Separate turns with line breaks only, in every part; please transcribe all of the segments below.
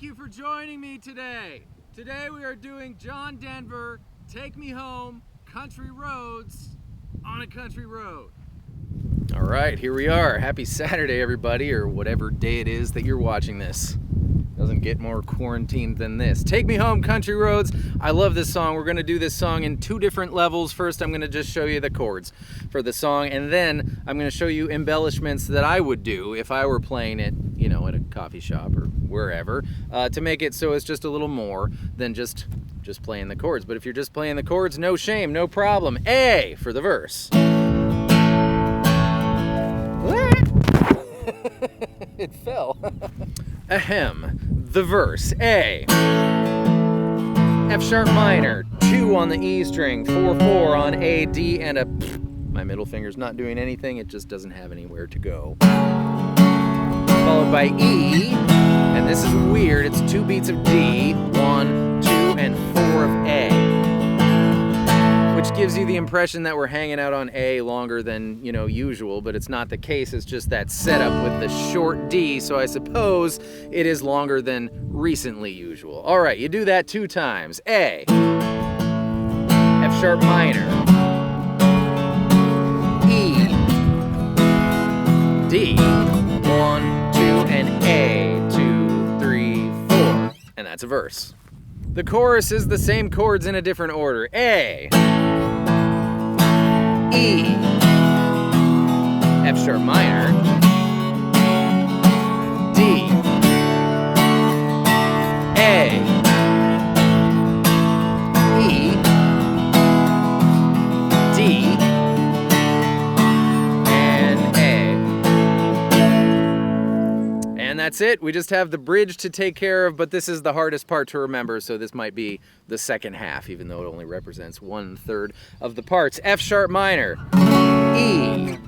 Thank you for joining me today. Today we are doing John Denver, Take Me Home, Country Roads on a Country Road.
All right, here we are. Happy Saturday, everybody, or whatever day it is that you're watching this. Doesn't get more quarantined than this. Take Me Home, Country Roads. I love this song. We're gonna do this song in two different levels. First, I'm gonna just show you the chords for the song, and then I'm gonna show you embellishments that I would do if I were playing it, you know, at a coffee shop or wherever, to make it so it's just a little more than just playing the chords. But if you're just playing the chords, no shame, no problem. A for the verse. It fell. Ahem. The verse. A. F sharp minor. 2 on the E string. 4/4 on A, D, and a. My middle finger's not doing anything. It just doesn't have anywhere to go. Followed by E. And this is weird. It's 2 beats of D. 1, 2, and 4 of A. Which gives you the impression that we're hanging out on A longer than, you know, usual, but it's not the case. It's just that setup with the short D, so I suppose it is longer than recently usual. All right, you do that 2 times. A, F sharp minor, E, D, 1, 2, and A, 2, 3, 4, and that's a verse. The chorus is the same chords in a different order. A, E, F sharp minor, D, A, E, D, and A. And that's it. We just have the bridge to take care of, but this is the hardest part to remember, so this might be the second half, even though it only represents 1/3 of the parts. F sharp minor, E,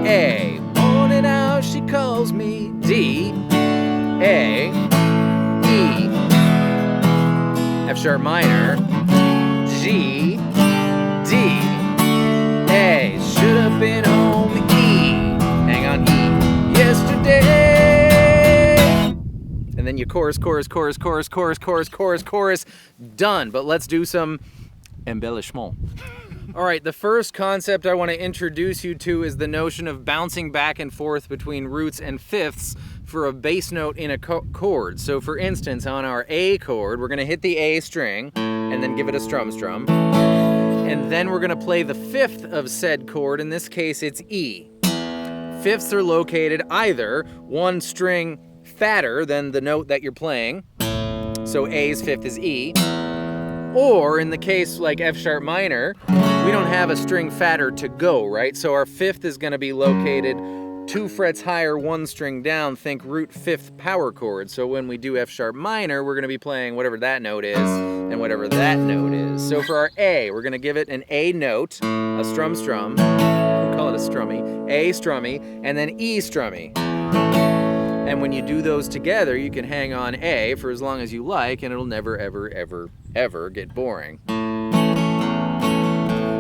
A, morning out she calls me, D, A, E, F sharp minor, G, D, A, should have been home, E, hang on, E, yesterday. And then you chorus, done. But let's do some embellishment. All right, the first concept I want to introduce you to is the notion of bouncing back and forth between roots and fifths for a bass note in a chord. So for instance, on our A chord, we're going to hit the A string and then give it a strum. And then we're going to play the fifth of said chord. In this case, it's E. Fifths are located either one string fatter than the note that you're playing, so A's fifth is E, or in the case like F sharp minor, we don't have a string fatter to go, right? So our fifth is going to be located 2 frets higher, 1 string down, think root 5th power chord. So when we do F sharp minor, we're going to be playing whatever that note is and whatever that note is. So for our A, we're going to give it an A note, a strum, we'll call it a strummy, A strummy, and then E strummy. And when you do those together, you can hang on A for as long as you like, and it'll never, ever get boring.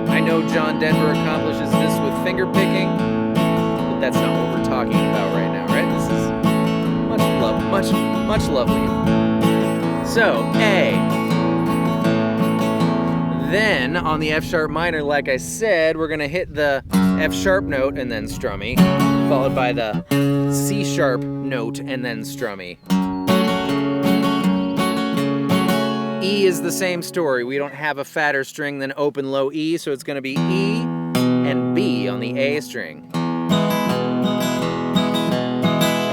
I know John Denver accomplishes this with finger picking, but that's not what we're talking about right now, right? This is much lovely. So, A. Then, on the F sharp minor, like I said, we're gonna hit the F sharp note and then strummy, followed by the C sharp note and then strummy. E is the same story. We don't have a fatter string than open low E, so it's gonna be E and B on the A string.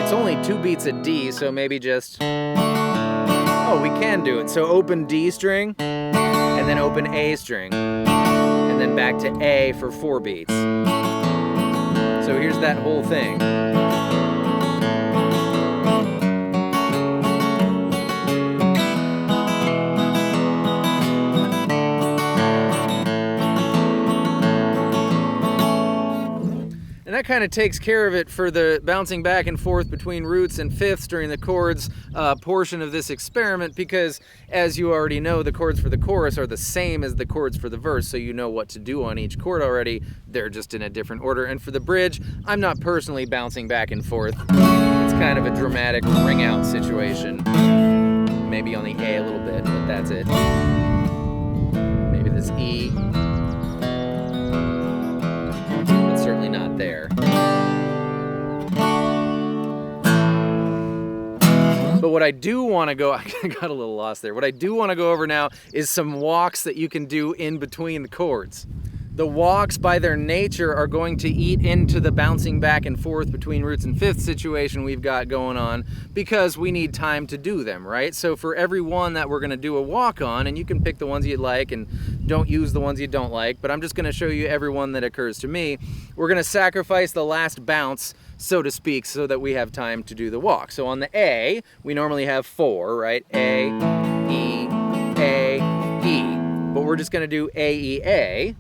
It's only 2 beats of D, so maybe just, oh, we can do it. So open D string, and then open A string, and then back to A for 4 beats. So here's that whole thing. And that kind of takes care of it for the bouncing back and forth between roots and fifths during the chords portion of this experiment, because as you already know, the chords for the chorus are the same as the chords for the verse, so you know what to do on each chord already. They're just in a different order. And for the bridge, I'm not personally bouncing back and forth. It's kind of a dramatic ring out situation. Maybe on the A a little bit, but that's it. Maybe this E, but certainly not there. But what I do want to go, I got a little lost there. What I do want to go over now is some walks that you can do in between the chords. The walks, by their nature, are going to eat into the bouncing back and forth between roots and fifths situation we've got going on because we need time to do them, right? So for every one that we're going to do a walk on, and you can pick the ones you like and don't use the ones you don't like, but I'm just going to show you every one that occurs to me. We're going to sacrifice the last bounce, so to speak, so that we have time to do the walk. So on the A, we normally have 4, right? A, E, A, E. But we're just going to do A, E, A,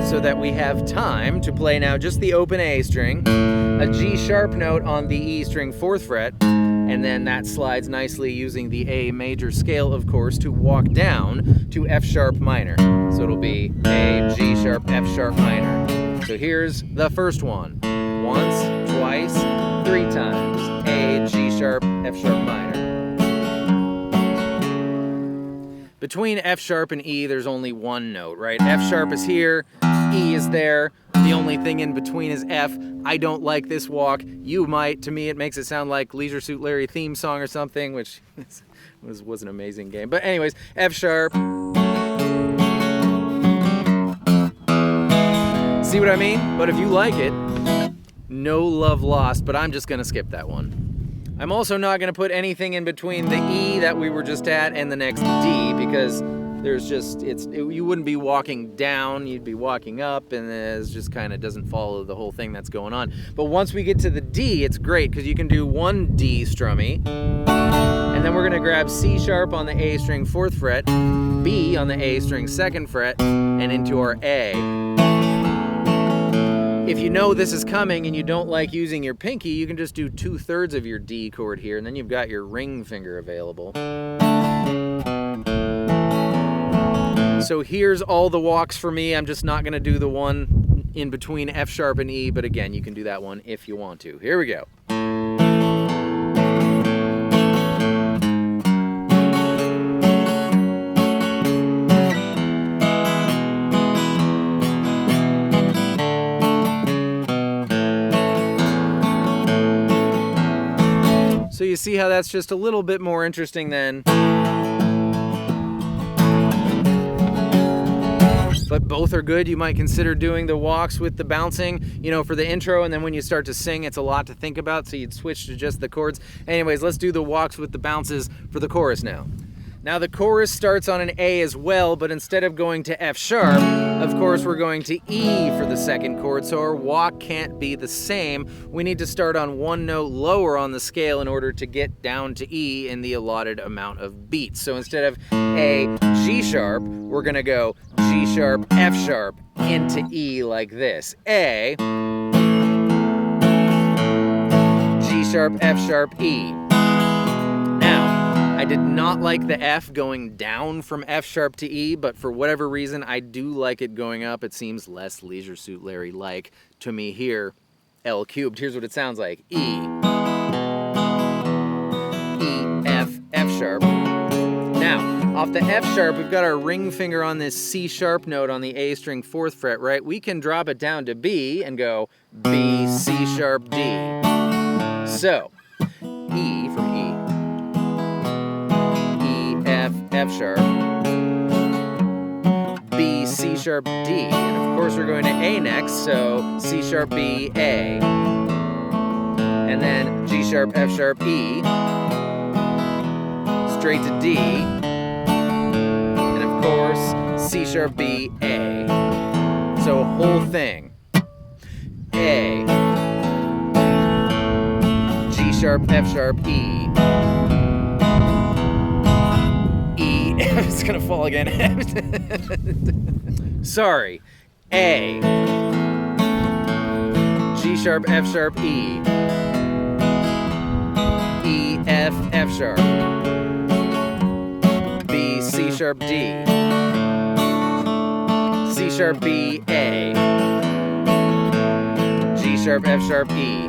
so that we have time to play now just the open A string, a G sharp note on the E string 4th fret, and then that slides nicely using the A major scale, of course, to walk down to F sharp minor. So it'll be A, G sharp, F sharp minor. So here's the first one. Once, twice, 3 times. A, G sharp, F sharp minor. Between F sharp and E, there's only one note, right? F sharp is here, E is there. The only thing in between is F. I don't like this walk. You might. To me, it makes it sound like Leisure Suit Larry theme song or something, which was an amazing game. But anyways, F sharp. See what I mean? But if you like it, no love lost, but I'm just gonna skip that one. I'm also not gonna put anything in between the E that we were just at and the next D, because there's just, you wouldn't be walking down, you'd be walking up, and it just kind of doesn't follow the whole thing that's going on. But once we get to the D, it's great, because you can do one D strummy, and then we're gonna grab C sharp on the A string 4th fret, B on the A string 2nd fret, and into our A. If you know this is coming and you don't like using your pinky, you can just do 2/3 of your D chord here, and then you've got your ring finger available. So here's all the walks for me. I'm just not gonna do the one in between F sharp and E, but again, you can do that one if you want to. Here we go. So you see how that's just a little bit more interesting than... But both are good. You might consider doing the walks with the bouncing, you know, for the intro, and then when you start to sing, it's a lot to think about, so you'd switch to just the chords. Anyways, let's do the walks with the bounces for the chorus now. Now the chorus starts on an A as well, but instead of going to F sharp, of course we're going to E for the second chord, so our walk can't be the same. We need to start on one note lower on the scale in order to get down to E in the allotted amount of beats. So instead of A, G sharp, we're gonna go G sharp, F sharp, into E like this. A, G sharp, F sharp, E. I did not like the F going down from F sharp to E, but for whatever reason, I do like it going up. It seems less Leisure Suit Larry-like to me here. L cubed, here's what it sounds like. E, E, F, F sharp. Now, off the F sharp, we've got our ring finger on this C sharp note on the A string 4th fret, right? We can drop it down to B and go B, C sharp, D. So, E from E. F, F sharp, B, C sharp, D, and of course we're going to A next, so C sharp, B, A, and then G sharp, F sharp, E, straight to D, and of course C sharp, B, A. So whole thing, A, G sharp, F sharp, E, it's gonna fall again. Sorry. A, G sharp, F sharp, E, E, F, F sharp, B, C sharp, D, C sharp, B, A, G sharp, F sharp, E.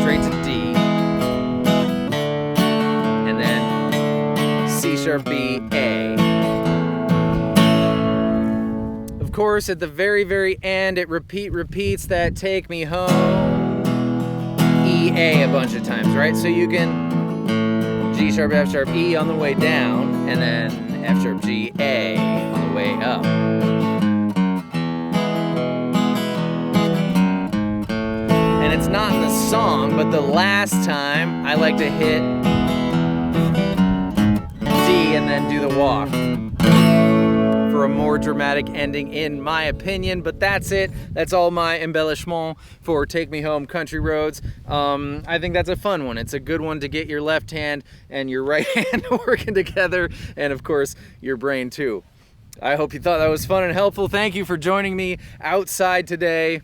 Straight to D. And then C sharp, B, A. Of course, at the very, very end, it repeats that take me home, E, A a bunch of times, right? So you can G sharp, F sharp, E on the way down, and then F sharp, G, A on the way up. And it's not in the song, but the last time I like to hit D and then do the walk for a more dramatic ending, in my opinion. But that's it. That's all my embellishment for Take Me Home Country Roads. I think that's a fun one. It's a good one to get your left hand and your right hand working together, and of course your brain too. I hope you thought that was fun and helpful. Thank you for joining me outside today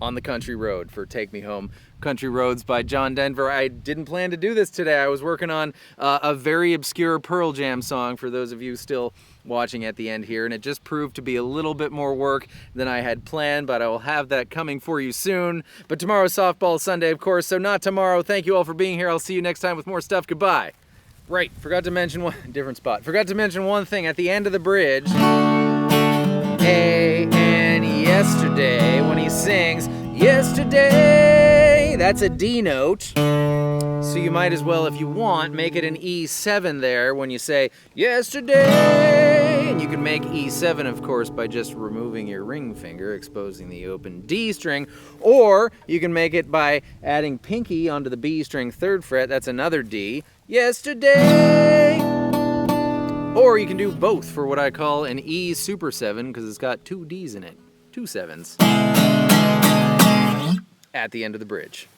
on the country road for Take Me Home Country Roads by John Denver. I didn't plan to do this today. I was working on a very obscure Pearl Jam song for those of you still watching at the end here, and it just proved to be a little bit more work than I had planned, but I will have that coming for you soon. But tomorrow's Softball Sunday, of course, so not tomorrow. Thank you all for being here. I'll see you next time with more stuff. Goodbye. Right, forgot to mention one different spot. Forgot to mention one thing at the end of the bridge. A and yesterday, when he sings yesterday, that's a D note. So you might as well, if you want, make it an E7 there when you say yesterday. And you can make E7, of course, by just removing your ring finger, exposing the open D string. Or you can make it by adding pinky onto the B string 3rd fret. That's another D. Yesterday. Or you can do both for what I call an E super 7, because it's got 2 Ds in it. 2 7s. At the end of the bridge.